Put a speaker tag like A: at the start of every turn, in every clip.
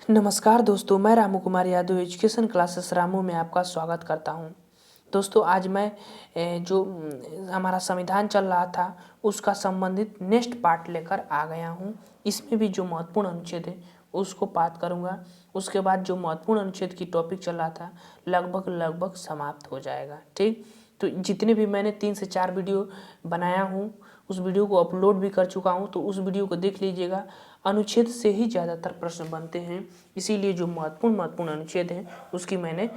A: नमस्कार दोस्तों, मैं रामू कुमार यादव एजुकेशन क्लासेस रामू में आपका स्वागत करता हूं। दोस्तों आज मैं जो हमारा संविधान चल रहा था उसका संबंधित नेक्स्ट पार्ट लेकर आ गया हूं। इसमें भी जो महत्वपूर्ण अनुच्छेद है उसको बात करूंगा। उसके बाद जो महत्वपूर्ण अनुच्छेद की टॉपिक चल रहा था लगभग समाप्त हो जाएगा। ठीक, तो जितने भी मैंने 3 से 4 वीडियो बनाया हूँ उस वीडियो को अपलोड भी कर चुका हूँ, तो उस वीडियो को देख लीजिएगा। अनुच्छेद से ही ज़्यादातर प्रश्न बनते हैं, इसीलिए जो महत्वपूर्ण अनुच्छेद हैं उसकी मैंने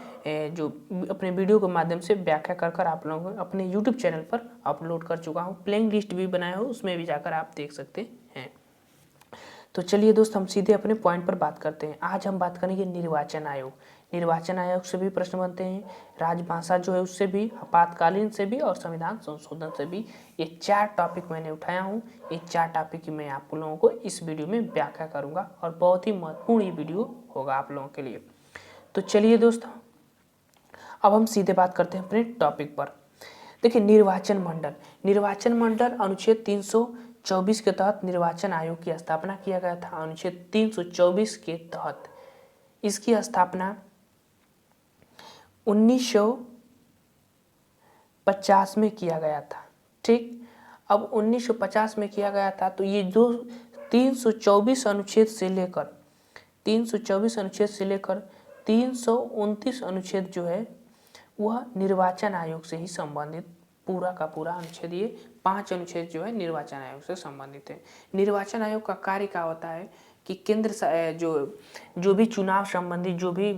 A: जो अपने वीडियो के माध्यम से व्याख्या कर आप लोगों को अपने यूट्यूब चैनल पर अपलोड कर चुका हूँ। प्लेइंग लिस्ट भी बनाया हो, उसमें भी जाकर आप देख सकते हैं। तो चलिए दोस्त, हम सीधे अपने पॉइंट पर बात करते हैं। आज हम बात करेंगे निर्वाचन आयोग। निर्वाचन आयोग से भी प्रश्न बनते हैं, राजभाषा जो है उससे भी, आपातकालीन से भी और संविधान संशोधन से भी। ये 4 टॉपिक मैंने उठाया हूँ। ये 4 टॉपिक की मैं आप लोगों को इस वीडियो में व्याख्या करूँगा और बहुत ही महत्वपूर्ण ये वीडियो होगा आप लोगों के लिए। तो चलिए दोस्त, अब हम सीधे बात करते हैं अपने टॉपिक पर। देखिए, निर्वाचन मंडल अनुच्छेद 324 के तहत निर्वाचन आयोग की स्थापना किया गया था। अनुच्छेद 324 के तहत इसकी स्थापना 1950 में किया गया था। ठीक, अब 1950 में किया गया था, तो ये जो 324 अनुच्छेद से लेकर 329 अनुच्छेद जो है वह निर्वाचन आयोग से ही संबंधित पूरा का पूरा अनुच्छेद, ये 5 अनुच्छेद जो है निर्वाचन आयोग से संबंधित है। निर्वाचन आयोग का कार्य क्या होता है कि केंद्र जो भी चुनाव संबंधी जो भी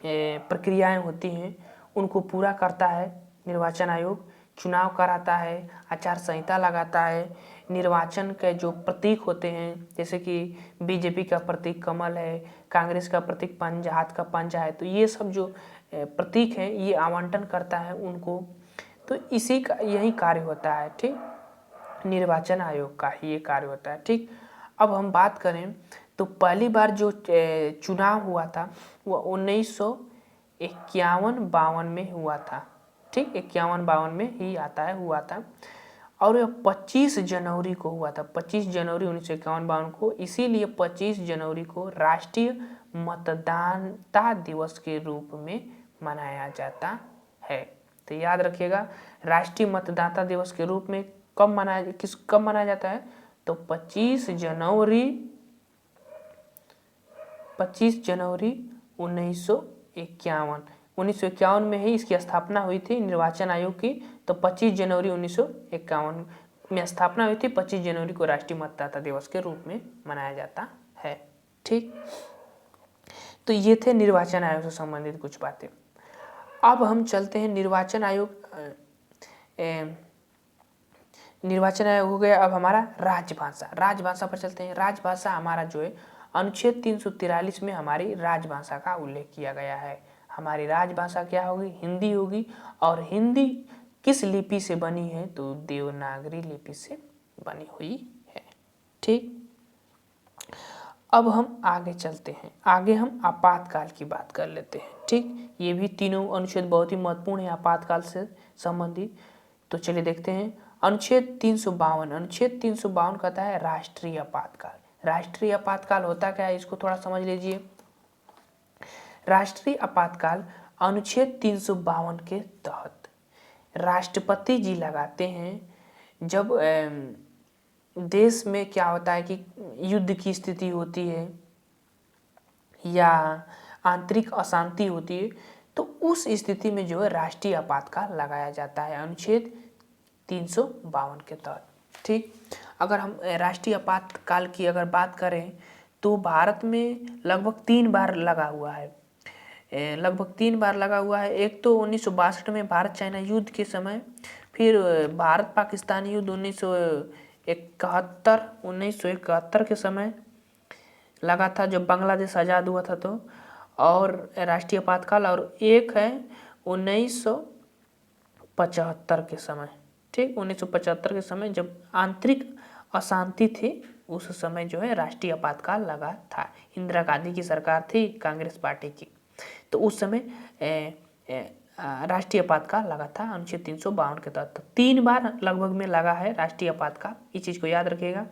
A: प्रक्रियाएं होती हैं उनको पूरा करता है निर्वाचन आयोग। चुनाव कराता है, आचार संहिता लगाता है, निर्वाचन के जो प्रतीक होते हैं, जैसे कि बीजेपी का प्रतीक कमल है, कांग्रेस का प्रतीक पंजा, हाथ का पंजा है, तो ये सब जो प्रतीक हैं ये आवंटन करता है उनको। तो इसी का यही कार्य होता है। ठीक, निर्वाचन आयोग का ही ये कार्य होता है। ठीक, अब हम बात करें तो पहली बार जो चुनाव हुआ था वह 1951-52 में हुआ था। ठीक, 51-52 में ही हुआ था और यह 25 जनवरी को हुआ था। 25 जनवरी 1951-52 को, इसीलिए 25 जनवरी को राष्ट्रीय मतदाता दिवस के रूप में मनाया जाता है। तो याद रखिएगा, राष्ट्रीय मतदाता दिवस के रूप में कब मनाया जाता है, तो 25 जनवरी 1951 में ही इसकी स्थापना हुई थी निर्वाचन आयोग की। तो 25 जनवरी 1951 में स्थापना हुई थी। 25 जनवरी को राष्ट्रीय मतदाता दिवस के रूप में मनाया जाता है। ठीक, तो ये थे निर्वाचन आयोग से संबंधित कुछ बातें। अब हम चलते हैं निर्वाचन आयोग हो गया। अब हमारा राजभाषा पर चलते हैं। राजभाषा हमारा जो है अनुच्छेद 343 में हमारी राजभाषा का उल्लेख किया गया है। हमारी राजभाषा क्या होगी? हिंदी होगी। और हिंदी किस लिपि से बनी है? तो देवनागरी लिपि से बनी हुई है। ठीक, अब हम आगे चलते हैं। आगे हम आपातकाल की बात कर लेते हैं। ठीक, ये भी तीनों अनुच्छेद बहुत ही महत्वपूर्ण है आपातकाल से संबंधित। तो चलिए देखते हैं। अनुच्छेद 352 कहता है राष्ट्रीय आपातकाल। राष्ट्रीय आपातकाल होता क्या है, इसको थोड़ा समझ लीजिए। राष्ट्रीय आपातकाल अनुच्छेद 352 के तहत राष्ट्रपति जी लगाते हैं जब देश में क्या होता है कि युद्ध की स्थिति होती है या आंतरिक अशांति होती है, तो उस स्थिति में जो है राष्ट्रीय आपातकाल लगाया जाता है अनुच्छेद 352 के तहत। ठीक, अगर हम राष्ट्रीय आपातकाल की अगर बात करें तो भारत में लगभग 3 बार लगा हुआ है। एक तो 1962 में भारत चाइना युद्ध के समय, फिर भारत पाकिस्तान युद्ध 1971 के समय लगा था जब बांग्लादेश आज़ाद हुआ था, तो और राष्ट्रीय आपातकाल, और एक है 1975 के समय। ठीक, 1975 के समय जब आंतरिक अशांति थी उस समय जो है राष्ट्रीय आपातकाल लगा था। इंदिरा गांधी की सरकार थी कांग्रेस पार्टी की, तो उस समय राष्ट्रीय आपातकाल लगा था अनुच्छेद 352 के तहत। 3 बार लगभग में लगा है राष्ट्रीय आपातकाल, इस चीज़ को याद रखिएगा।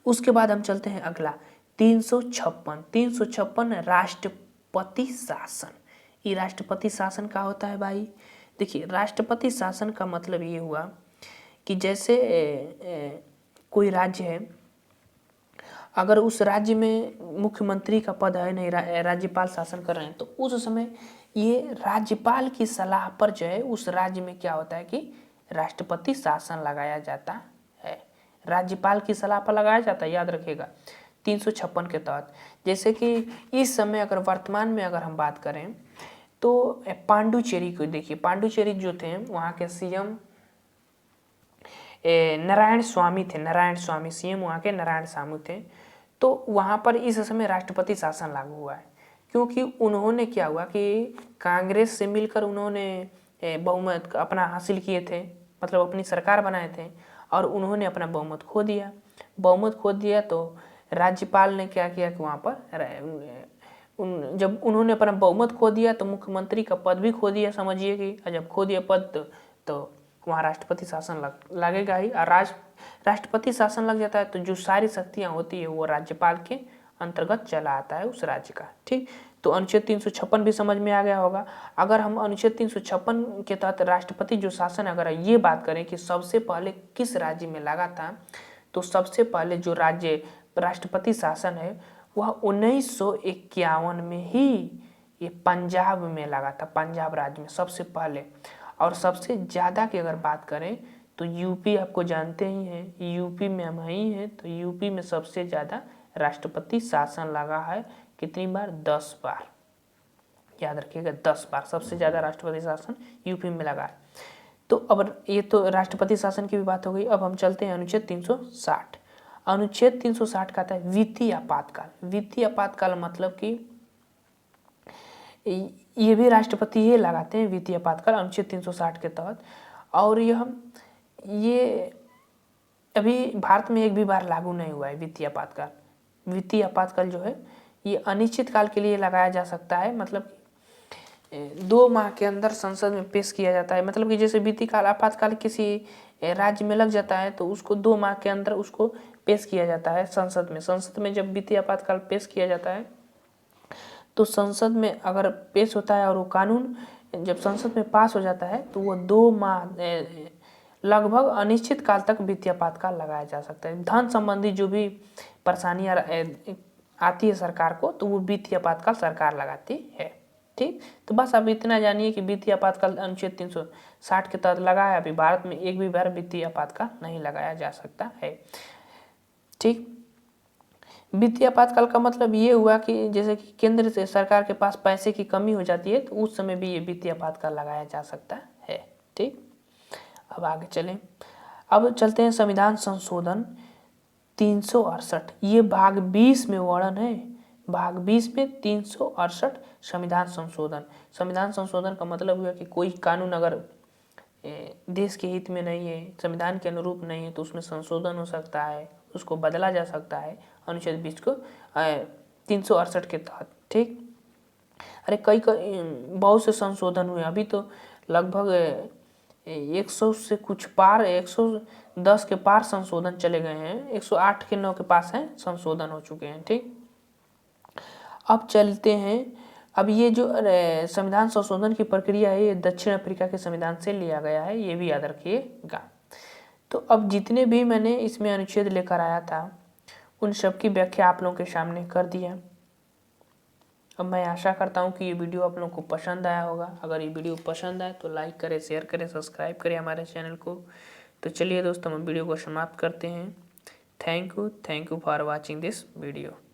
A: उसके बाद हम चलते हैं अगला 356 राष्ट्रपति शासन। ये राष्ट्रपति शासन का होता है भाई। देखिए, राष्ट्रपति शासन का मतलब ये हुआ कि जैसे कोई राज्य है, अगर उस राज्य में मुख्यमंत्री का पद है नहीं, राज्यपाल शासन कर रहे हैं, तो उस समय ये राज्यपाल की सलाह पर जो है उस राज्य में क्या होता है कि राष्ट्रपति शासन लगाया जाता है। राज्यपाल की सलाह पर लगाया जाता है, याद रखिएगा, 356 के तहत। जैसे कि इस समय अगर वर्तमान में अगर हम बात करें तो पांडुचेरी को देखिए, पांडुचेरी जो थे वहाँ के सीएम नारायण स्वामी थे, नारायण स्वामी सीएम वहाँ के नारायण स्वामी थे। तो वहाँ पर इस समय राष्ट्रपति शासन लागू हुआ है, क्योंकि उन्होंने क्या हुआ कि कांग्रेस से मिलकर उन्होंने बहुमत अपना हासिल किए थे, मतलब अपनी सरकार बनाए थे, और उन्होंने अपना बहुमत खो दिया। तो राज्यपाल ने क्या किया कि वहाँ पर जब उन्होंने अपना बहुमत खो दिया तो मुख्यमंत्री का पद भी खो दिया, समझिए कि जब खो दिया पद तो वहाँ राष्ट्रपति शासन लगेगा ही। और राष्ट्रपति शासन लग जाता है तो जो सारी शक्तियाँ होती है वो राज्यपाल के अंतर्गत चला आता है उस राज्य का। ठीक, तो अनुच्छेद 356 भी समझ में आ गया होगा। अगर हम अनुच्छेद 356 के तहत राष्ट्रपति जो शासन, अगर ये बात करें कि सबसे पहले किस राज्य में लगा था, तो सबसे पहले जो राज्य राष्ट्रपति शासन है वह 1951 में ही ये पंजाब में लगा था, पंजाब राज्य में सबसे पहले। और सबसे ज़्यादा की अगर बात करें तो यूपी, आपको जानते ही हैं, यूपी में हम ही हैं, तो यूपी में सबसे ज़्यादा राष्ट्रपति शासन लगा है। कितनी बार? 10 बार, याद रखिएगा, 10 बार सबसे ज़्यादा राष्ट्रपति शासन यूपी में लगा है। तो अब ये तो राष्ट्रपति शासन की भी बात हो गई। अब हम चलते हैं अनुच्छेद 360। अनुच्छेद 360 का आता है वित्तीय आपातकाल। वित्तीय आपातकाल मतलब कि ये भी राष्ट्रपति ही लगाते हैं, वित्तीय आपातकाल अनुच्छेद 360 के तहत। और ये अभी भारत में एक भी बार लागू नहीं हुआ है वित्तीय आपातकाल। वित्तीय आपातकाल जो है ये अनिश्चित काल के लिए लगाया जा सकता है, मतलब 2 माह के अंदर संसद में पेश किया जाता है। मतलब कि जैसे वित्तीय काल आपातकाल किसी राज्य में लग जाता है तो उसको 2 माह के अंदर उसको पेश किया जाता है संसद में। संसद में जब वित्तीय आपातकाल पेश किया जाता है तो संसद में अगर पेश होता है और वो कानून जब संसद में पास हो जाता है तो वो 2 माह लगभग अनिश्चित काल तक वित्तीय आपातकाल लगाया जा सकता है। धन संबंधी जो भी परेशानियाँ आती है सरकार को, तो वो वित्तीय आपातकाल सरकार लगाती है। ठीक, तो बस आप इतना जानिए कि वित्तीय आपातकाल अनुच्छेद 360 के तहत लगा है। अभी भारत में एक भी बार वित्तीय आपातकाल नहीं लगाया जा सकता है। ठीक, वित्तीय आपातकाल का मतलब ये हुआ कि जैसे कि केंद्र से सरकार के पास पैसे की कमी हो जाती है तो उस समय भी ये वित्तीय आपातकाल लगाया जा सकता है। ठीक, अब आगे चलें। अब चलते हैं संविधान संशोधन 368। ये भाग 20 में वर्णन है। भाग 20 में 368 संविधान संशोधन। संविधान संशोधन का मतलब हुआ कि कोई कानून अगर देश के हित में नहीं है, संविधान के अनुरूप नहीं है, तो उसमें संशोधन हो सकता है, उसको बदला जा सकता है अनुच्छेद 20 को 368 के तहत। ठीक, अरे कई बहुत से संशोधन हुए, अभी तो लगभग 100 से कुछ पार, 110 के पार संशोधन चले गए हैं, 108 के 9 के पास हैं संशोधन हो चुके हैं। ठीक, अब चलते हैं। अब ये जो संविधान संशोधन की प्रक्रिया है ये दक्षिण अफ्रीका के संविधान से लिया गया है, ये भी याद रखिएगा। तो अब जितने भी मैंने इसमें अनुच्छेद लेकर आया था उन सब की व्याख्या आप लोगों के सामने कर दिया। अब मैं आशा करता हूँ कि ये वीडियो आप लोगों को पसंद आया होगा। अगर ये वीडियो पसंद आए तो लाइक करें, शेयर करें, सब्सक्राइब करें हमारे चैनल को। तो चलिए दोस्तों, हम वीडियो को समाप्त करते हैं। Thank you for watching this video.